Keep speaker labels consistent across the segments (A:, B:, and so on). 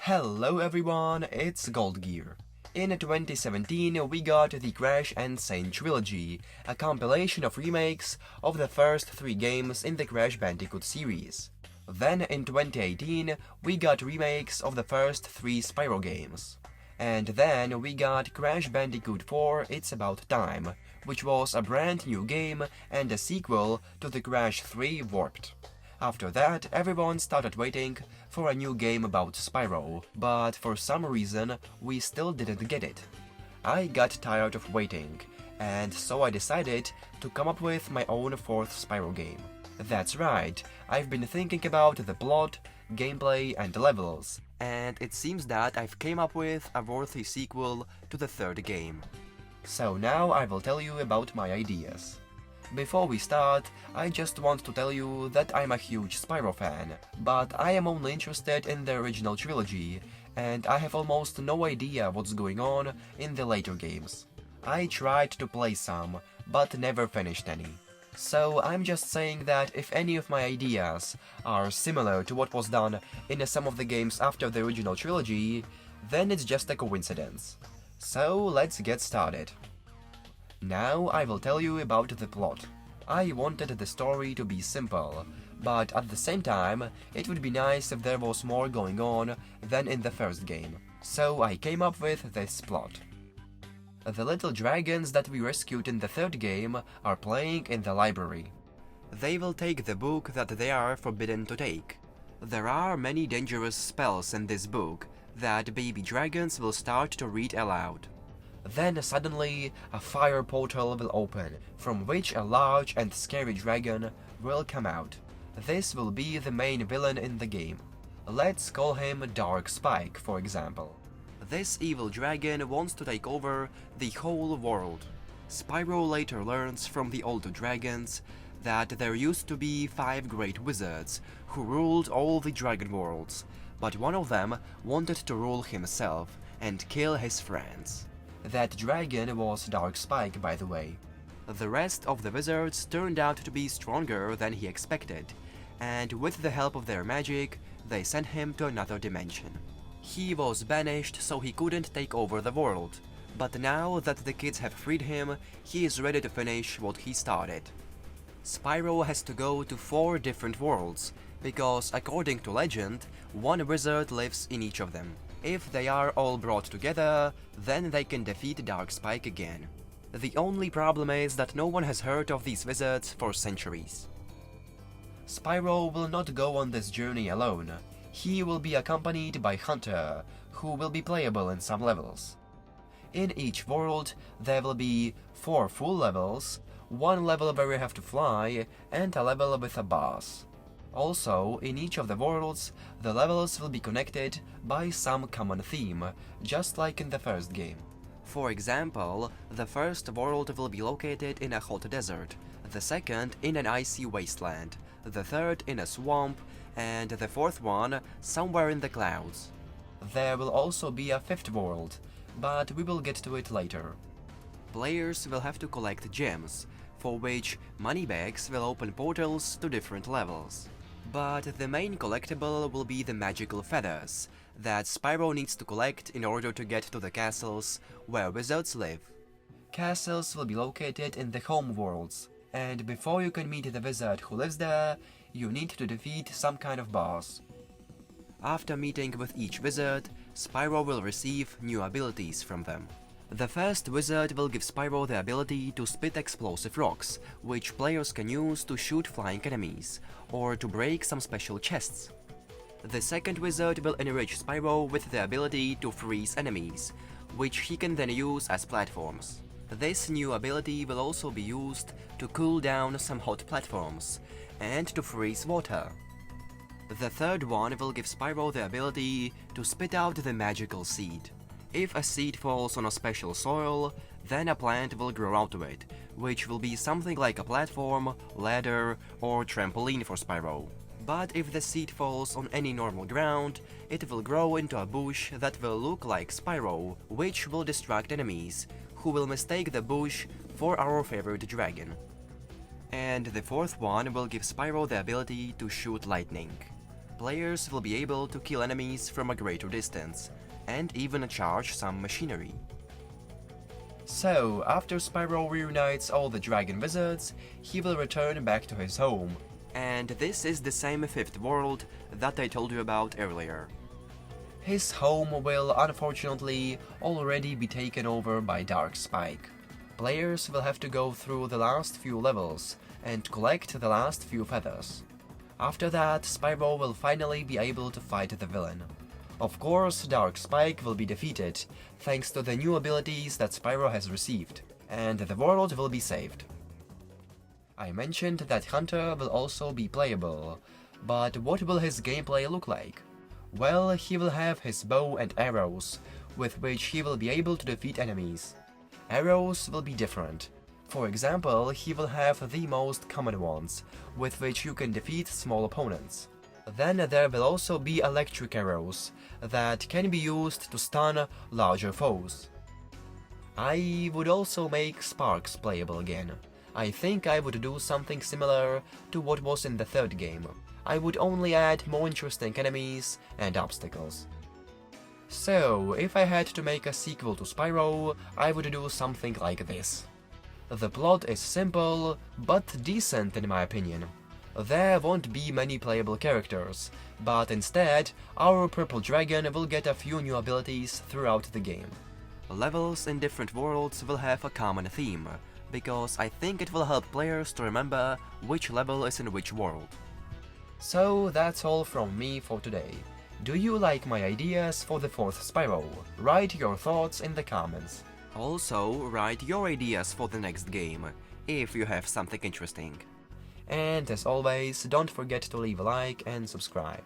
A: Hello everyone, it's Gold Gear. In 2017 we got the Crash and Sane trilogy, a compilation of remakes of the first 3 games in the Crash Bandicoot series. Then in 2018 we got remakes of the first 3 Spyro games. And then we got Crash Bandicoot 4 It's About Time, which was a brand new game and a sequel to the Crash 3 Warped. After that, everyone started waiting for a new game about Spyro, but for some reason we still didn't get it. I got tired of waiting, and so I decided to come up with my own 4th Spyro game. That's right, I've been thinking about the plot, gameplay and levels, and it seems that I've came up with a worthy sequel to the 3rd game. So now I will tell you about my ideas. Before we start, I just want to tell you that I'm a huge Spyro fan, but I am only interested in the original trilogy, and I have almost no idea what's going on in the later games. I tried to play some, but never finished any. So I'm just saying that if any of my ideas are similar to what was done in some of the games after the original trilogy, then it's just a coincidence. So let's get started. Now I will tell you about the plot. I wanted the story to be simple, but at the same time, it would be nice if there was more going on than in the first game. So I came up with this plot. The little dragons that we rescued in the 3rd game are playing in the library. They will take the book that they are forbidden to take. There are many dangerous spells in this book that baby dragons will start to read aloud. Then suddenly a fire portal will open, from which a large and scary dragon will come out. This will be the main villain in the game. Let's call him Dark Spike, for example. This evil dragon wants to take over the whole world. Spyro later learns from the older dragons that there used to be 5 great wizards who ruled all the dragon worlds, but one of them wanted to rule himself and kill his friends. That dragon was Dark Spike, by the way. The rest of the wizards turned out to be stronger than he expected, and with the help of their magic, they sent him to another dimension. He was banished so he couldn't take over the world, but now that the kids have freed him, he is ready to finish what he started. Spyro has to go to 4 different worlds, because according to legend, one wizard lives in each of them. If they are all brought together, then they can defeat Dark Spike again. The only problem is that no one has heard of these wizards for centuries. Spyro will not go on this journey alone. He will be accompanied by Hunter, who will be playable in some levels. In each world, there will be 4 full levels, 1 level where you have to fly, and a level with a boss. Also, in each of the worlds, the levels will be connected by some common theme, just like in the first game. For example, the first world will be located in a hot desert, the second in an icy wasteland, the third in a swamp, and the 4th one somewhere in the clouds. There will also be a 5th world, but we will get to it later. Players will have to collect gems, for which moneybags will open portals to different levels. But the main collectible will be the magical feathers that Spyro needs to collect in order to get to the castles where wizards live. Castles will be located in the home worlds, and before you can meet the wizard who lives there, you need to defeat some kind of boss. After meeting with each wizard, Spyro will receive new abilities from them. The first wizard will give Spyro the ability to spit explosive rocks, which players can use to shoot flying enemies, or to break some special chests. The second wizard will enrich Spyro with the ability to freeze enemies, which he can then use as platforms. This new ability will also be used to cool down some hot platforms, and to freeze water. The third one will give Spyro the ability to spit out the magical seed. If a seed falls on a special soil, then a plant will grow out of it, which will be something like a platform, ladder, or trampoline for Spyro. But if the seed falls on any normal ground, it will grow into a bush that will look like Spyro, which will distract enemies, who will mistake the bush for our favorite dragon. And the 4th one will give Spyro the ability to shoot lightning. Players will be able to kill enemies from a greater distance, and even charge some machinery. So, after Spyro reunites all the dragon wizards, he will return back to his home. And this is the same fifth world that I told you about earlier. His home will unfortunately already be taken over by Dark Spike. Players will have to go through the last few levels and collect the last few feathers. After that, Spyro will finally be able to fight the villain. Of course, Dark Spike will be defeated, thanks to the new abilities that Spyro has received, and the world will be saved. I mentioned that Hunter will also be playable, but what will his gameplay look like? Well, he will have his bow and arrows, with which he will be able to defeat enemies. Arrows will be different. For example, he will have the most common ones, with which you can defeat small opponents. Then there will also be electric arrows, that can be used to stun larger foes. I would also make sparks playable again. I think I would do something similar to what was in the third game. I would only add more interesting enemies and obstacles. So, if I had to make a sequel to Spyro, I would do something like this. The plot is simple, but decent in my opinion. There won't be many playable characters, but instead, our purple dragon will get a few new abilities throughout the game. Levels in different worlds will have a common theme, because I think it will help players to remember which level is in which world. So that's all from me for today. Do you like my ideas for the fourth Spyro? Write your thoughts in the comments. Also, write your ideas for the next game, if you have something interesting. And as always, don't forget to leave a like and subscribe.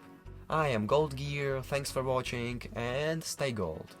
A: I am Gold Gear, thanks for watching, and stay gold.